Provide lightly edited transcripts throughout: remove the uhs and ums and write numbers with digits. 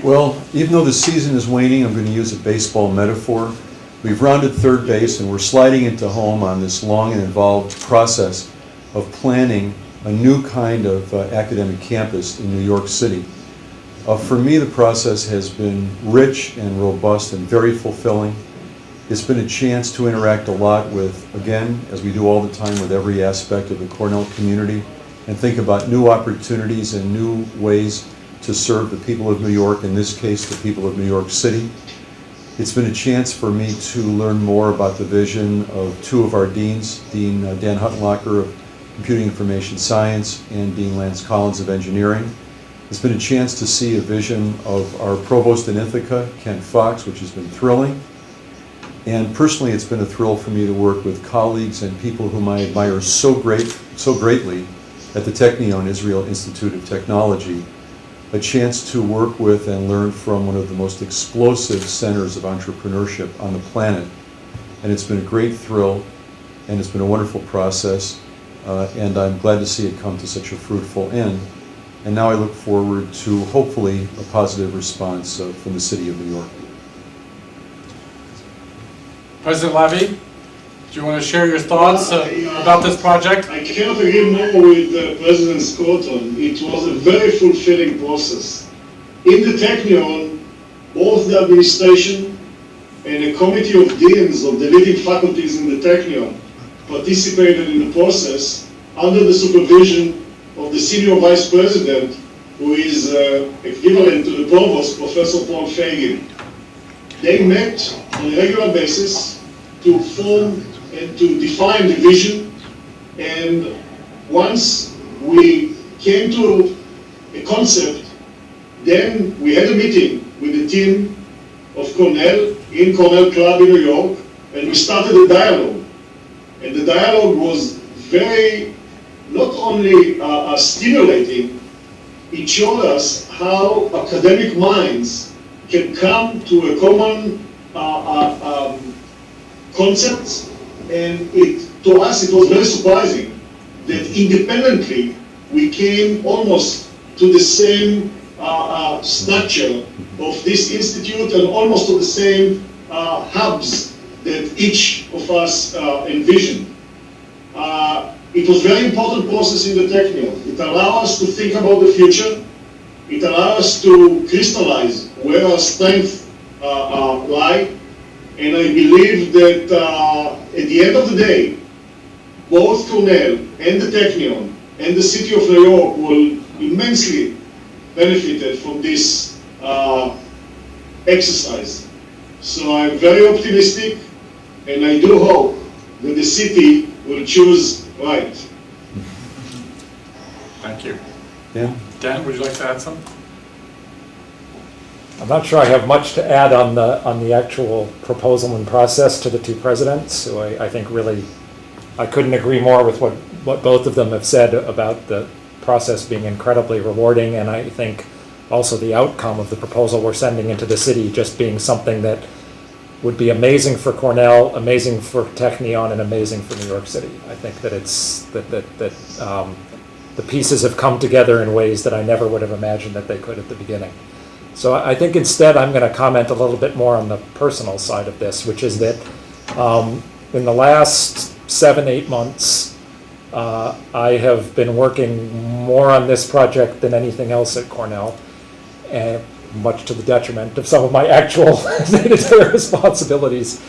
Well, even though the season is waning, I'm going to use a baseball metaphor. We've rounded third base and we're sliding into home on this long and involved process of planning a new kind of academic campus in New York City. For me, the process has been rich and robust and very fulfilling. It's been a chance to interact a lot with, again, as we do all the time with every aspect of the Cornell community, and think about new opportunities and new ways to serve the people of New York, in this case, the people of New York City. It's been a chance for me to learn more about the vision of two of our deans, Dean Dan Huttenlocher of Computing Information Science and Dean Lance Collins of Engineering. It's been a chance to see a vision of our provost in Ithaca, Ken Fox, which has been thrilling. And personally, it's been a thrill for me to work with colleagues and people whom I admire so greatly at the Technion, Israel Institute of Technology. A chance to work with and learn from one of the most explosive centers of entrepreneurship on the planet. And it's been a great thrill, and it's been a wonderful process, and I'm glad to see it come to such a fruitful end. And now I look forward to, hopefully, a positive response from the City of New York. President Lavie, do you want to share your thoughts about this project? I cannot agree more with President Skorton. It was a very fulfilling process. In the Technion, both the administration and a committee of deans of the leading faculties in the Technion participated in the process under the supervision of the senior vice president, who is equivalent to the provost, Professor Paul Fagin. They met on a regular basis to form and to define the vision, and once we came to a concept, then we had a meeting with the team of Cornell in Cornell Club in New York, and we started a dialogue. And the dialogue was very, not only stimulating, it showed us how academic minds can come to a common concept. And to us, it was very surprising that independently we came almost to the same structure of this institute and almost to the same hubs that each of us envisioned. It was a very important process in the Technion. It allowed us to think about the future. It allowed us to crystallize where our strengths lie. And I believe that at the end of the day, both Cornell and the Technion and the City of New York will immensely benefit from this exercise. So I'm very optimistic, and I do hope that the city will choose right. Thank you. Yeah. Dan, would you like to add something? I'm not sure I have much to add on the actual proposal and process to the two presidents, who I think really, I couldn't agree more with what both of them have said about the process being incredibly rewarding, and I think also the outcome of the proposal we're sending into the city just being something that would be amazing for Cornell, amazing for Technion, and amazing for New York City. I think that it's the pieces have come together in ways that I never would have imagined that they could at the beginning. So I think instead I'm going to comment a little bit more on the personal side of this, which is that in the last 7-8 months, I have been working more on this project than anything else at Cornell, and much to the detriment of some of my actual day-to-day responsibilities.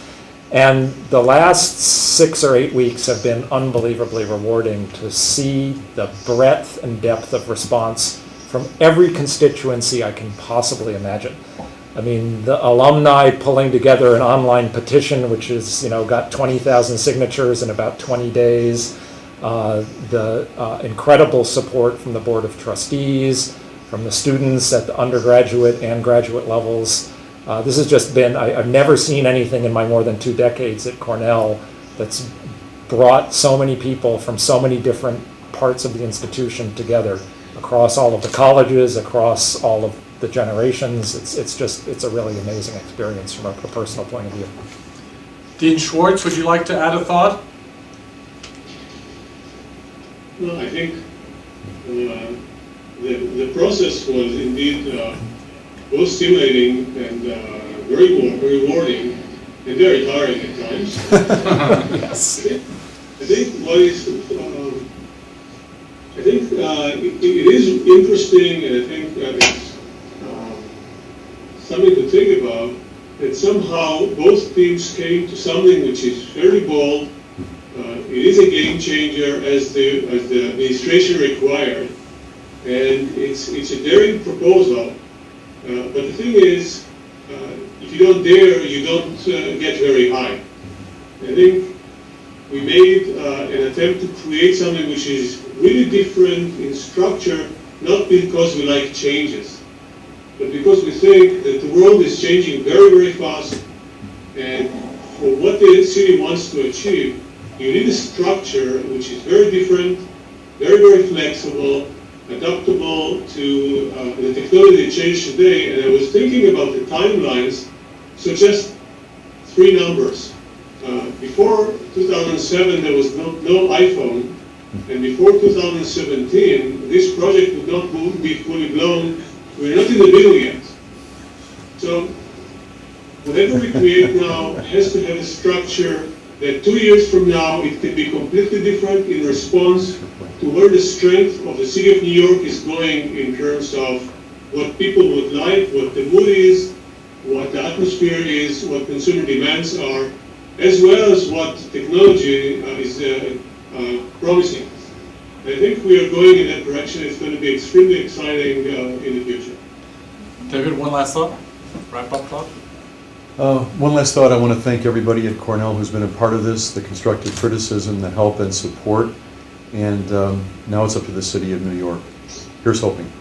And the last 6 or 8 weeks have been unbelievably rewarding to see the breadth and depth of response from every constituency I can possibly imagine. I mean, the alumni pulling together an online petition, which is, got 20,000 signatures in about 20 days. The incredible support from the Board of Trustees, from the students at the undergraduate and graduate levels. This has just been, I've never seen anything in my more than 2 decades at Cornell that's brought so many people from so many different parts of the institution together, across all of the colleges, across all of the generations. It's a really amazing experience from a personal point of view. Dean Schwartz, would you like to add a thought? No, I think the process was indeed both stimulating and very rewarding, and very tiring at times. Yes. I think what is, I think it is interesting, and I think it's something to think about, that somehow both teams came to something which is very bold. It is a game changer as the administration required, and it's a daring proposal. But the thing is, if you don't dare, you don't get very high. I think we made an attempt to create something which is really different in structure, not because we like changes, but because we think that the world is changing very, very fast, and for what the city wants to achieve, you need a structure which is very different, very, very flexible, adaptable to the technology that changed today. And I was thinking about the timelines, so just 3 numbers. Before 2007, there was no iPhone, and before 2017, this project would not be fully blown. We're not in the middle yet. So whatever we create now has to have a structure that 2 years from now, it can be completely different in response to where the strength of the city of New York is going in terms of what people would like, what the mood is, what the atmosphere is, what consumer demands are, as well as what technology is promising. I think we are going in that direction. It's going to be extremely exciting in the future. David, one last thought? Wrap-up thought? One last thought. I want to thank everybody at Cornell who's been a part of this, the constructive criticism, the help and support. And now it's up to the city of New York. Here's hoping.